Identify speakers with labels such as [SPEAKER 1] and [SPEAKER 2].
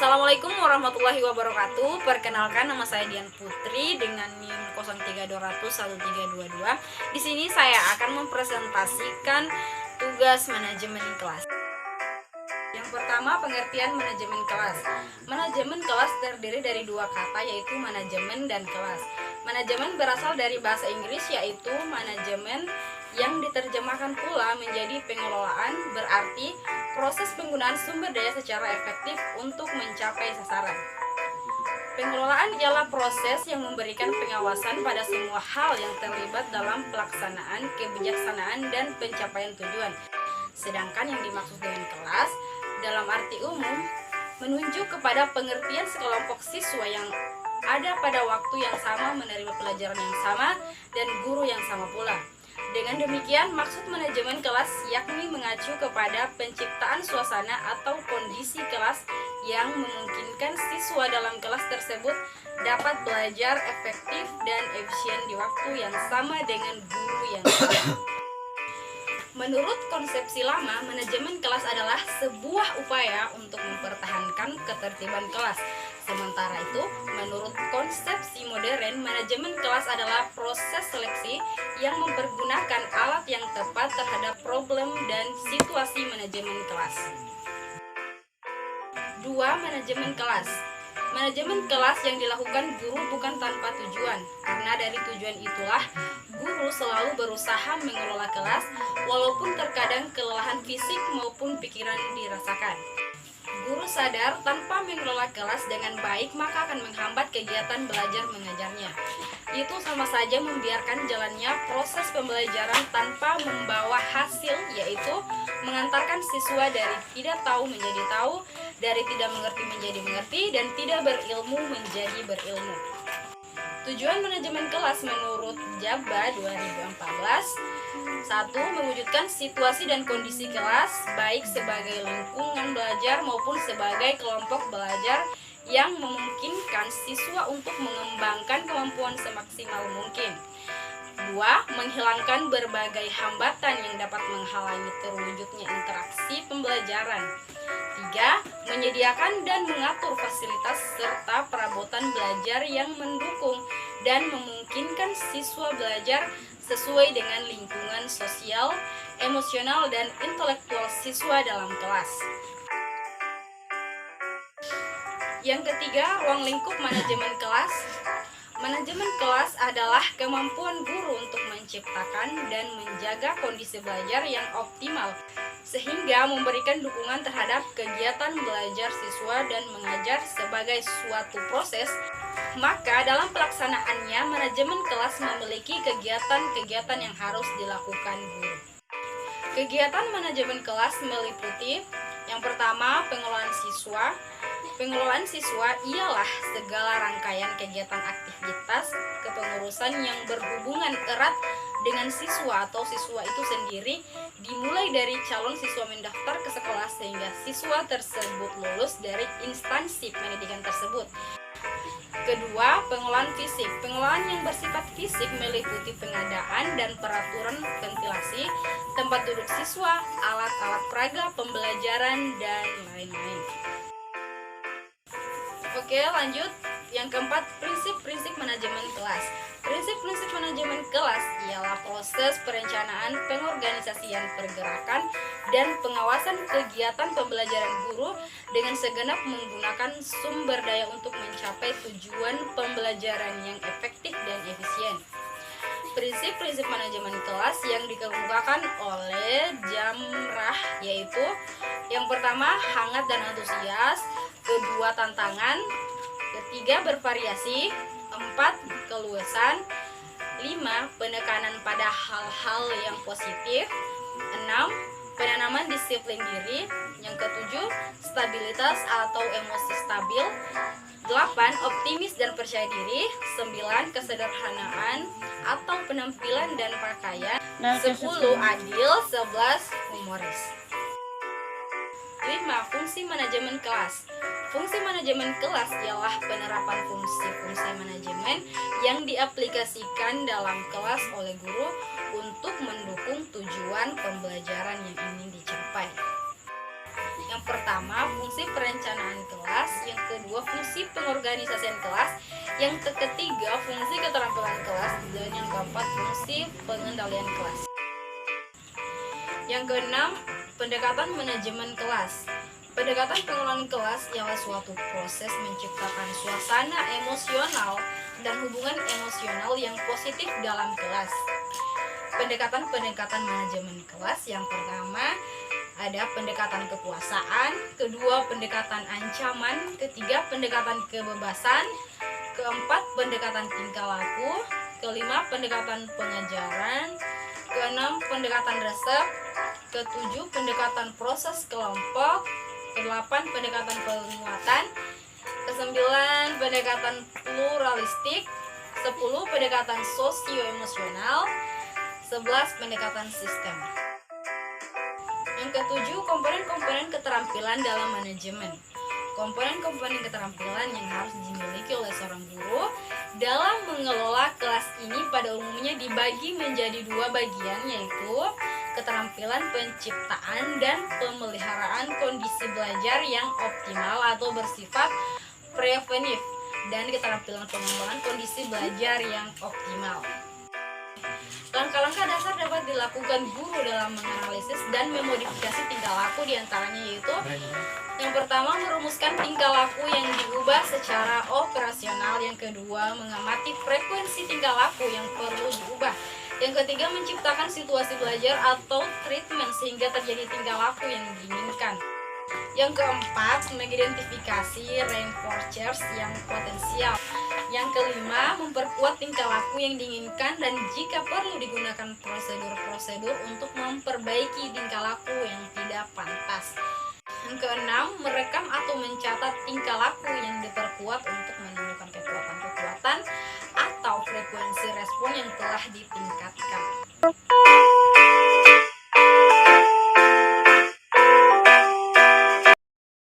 [SPEAKER 1] Assalamualaikum warahmatullahi wabarakatuh. Perkenalkan, nama saya Dian Putri dengan NIM 03200132. Di sini saya akan mempresentasikan tugas manajemen kelas. Yang pertama, pengertian manajemen kelas. Manajemen kelas terdiri dari dua kata, yaitu manajemen dan kelas. Manajemen berasal dari bahasa Inggris, yaitu manajemen, yang diterjemahkan pula menjadi pengelolaan, berarti proses penggunaan sumber daya secara efektif untuk mencapai sasaran. Pengelolaan ialah proses yang memberikan pengawasan pada semua hal yang terlibat dalam pelaksanaan, kebijaksanaan, dan pencapaian tujuan. Sedangkan yang dimaksud dengan kelas dalam arti umum menunjuk kepada pengertian sekelompok siswa yang ada pada waktu yang sama, menerima pelajaran yang sama, dan guru yang sama pula. Dengan demikian, maksud manajemen kelas yakni mengacu kepada penciptaan suasana atau kondisi kelas yang memungkinkan siswa dalam kelas tersebut dapat belajar efektif dan efisien di waktu yang sama dengan guru yang sama. Menurut konsepsi lama, manajemen kelas adalah sebuah upaya untuk mempertahankan ketertiban kelas. Sementara itu, menurut konsepsi modern, manajemen kelas adalah proses seleksi yang mempergunakan alat yang tepat terhadap problem dan situasi manajemen kelas. 2. Manajemen kelas. Manajemen kelas yang dilakukan guru bukan tanpa tujuan, karena dari tujuan itulah guru selalu berusaha mengelola kelas, walaupun terkadang kelelahan fisik maupun pikiran dirasakan. Guru sadar tanpa mengelola kelas dengan baik maka akan menghambat kegiatan belajar mengajarnya. Itu sama saja membiarkan jalannya proses pembelajaran tanpa membawa hasil, yaitu mengantarkan siswa dari tidak tahu menjadi tahu, dari tidak mengerti menjadi mengerti, dan tidak berilmu menjadi berilmu. Tujuan manajemen kelas menurut Jaba 2014: 1. Mewujudkan situasi dan kondisi kelas, baik sebagai lingkungan belajar maupun sebagai kelompok belajar yang memungkinkan siswa untuk mengembangkan kemampuan semaksimal mungkin. 2. Menghilangkan berbagai hambatan yang dapat menghalangi terwujudnya interaksi pembelajaran. 3. Menyediakan dan mengatur fasilitas serta perabotan belajar yang mendukung dan memungkinkan siswa belajar sesuai dengan lingkungan sosial, emosional, dan intelektual siswa dalam kelas. Yang ketiga, ruang lingkup manajemen kelas. Manajemen kelas adalah kemampuan guru untuk menciptakan dan menjaga kondisi belajar yang optimal, sehingga memberikan dukungan terhadap kegiatan belajar siswa dan mengajar sebagai suatu proses. Maka dalam pelaksanaannya, manajemen kelas memiliki kegiatan-kegiatan yang harus dilakukan guru. Kegiatan manajemen kelas meliputi: yang pertama, pengelolaan siswa. Pengelolaan siswa ialah segala rangkaian kegiatan aktivitas kepengurusan yang berhubungan erat dengan siswa atau siswa itu sendiri, dimulai dari calon siswa mendaftar ke sekolah sehingga siswa tersebut lulus dari instansi pendidikan tersebut. Kedua, pengelolaan fisik. Pengelolaan yang bersifat fisik meliputi pengadaan dan peraturan ventilasi, tempat duduk siswa, alat-alat peraga pembelajaran, dan lain-lain. Oke, lanjut. Yang keempat, prinsip-prinsip manajemen kelas. Prinsip-prinsip manajemen kelas ialah proses perencanaan, pengorganisasian pergerakan, dan pengawasan kegiatan pembelajaran guru dengan segenap menggunakan sumber daya untuk mencapai tujuan pembelajaran yang efektif dan efisien. Prinsip-prinsip manajemen kelas yang dikemukakan oleh Jamrah yaitu: yang pertama, hangat dan antusias. Kedua, tantangan. Ketiga, bervariasi. 4, keluasan. 5, penekanan pada hal-hal yang positif. 6, penanaman disiplin diri. Yang ketujuh, stabilitas atau emosi stabil. 8, optimis dan percaya diri. 9, kesederhanaan atau penampilan dan pakaian. 10, adil. 11, humoris. 5. Fungsi manajemen kelas. Fungsi manajemen kelas ialah penerapan fungsi-fungsi manajemen yang diaplikasikan dalam kelas oleh guru untuk mendukung tujuan pembelajaran yang ingin dicapai. Yang pertama, fungsi perencanaan kelas. Yang pengorganisasian kelas. Yang ketiga, fungsi keterampilan kelas. Dan yang keempat, fungsi pengendalian kelas. Yang keenam, pendekatan manajemen kelas. Pendekatan pengelolaan kelas ialah suatu proses menciptakan suasana emosional dan hubungan emosional yang positif dalam kelas. Pendekatan manajemen kelas yang pertama ada pendekatan kekuasaan, kedua pendekatan ancaman, ketiga pendekatan kebebasan, keempat pendekatan tingkah laku, kelima pendekatan pengajaran, keenam pendekatan resep, ketujuh pendekatan proses kelompok, kedelapan pendekatan penguatan, kesembilan pendekatan pluralistik, 10 pendekatan sosio-emosional, 11 pendekatan sistem. Yang ketujuh, komponen-komponen keterampilan dalam manajemen. Komponen-komponen keterampilan yang harus dimiliki oleh seorang guru dalam mengelola kelas ini pada umumnya dibagi menjadi dua bagian, yaitu keterampilan penciptaan dan pemeliharaan kondisi belajar yang optimal atau bersifat preventif, dan keterampilan pengembangan kondisi belajar yang optimal. Langkah-langkah dasar dapat dilakukan guru dalam menganalisis dan memodifikasi tingkah laku, diantaranya yaitu yang pertama, merumuskan tingkah laku yang diubah secara operasional. Yang kedua, mengamati frekuensi tingkah laku yang perlu diubah. Yang ketiga, menciptakan situasi belajar atau treatment sehingga terjadi tingkah laku yang diinginkan. Yang keempat, mengidentifikasi reinforcers yang potensial. Yang kelima, memperkuat tingkah laku yang diinginkan dan jika perlu digunakan prosedur-prosedur untuk memperbaiki tingkah laku yang tidak pantas. Yang keenam, merekam atau mencatat tingkah laku yang diperkuat untuk menemukan kekuatan-kekuatan atau frekuensi respon yang telah ditingkatkan.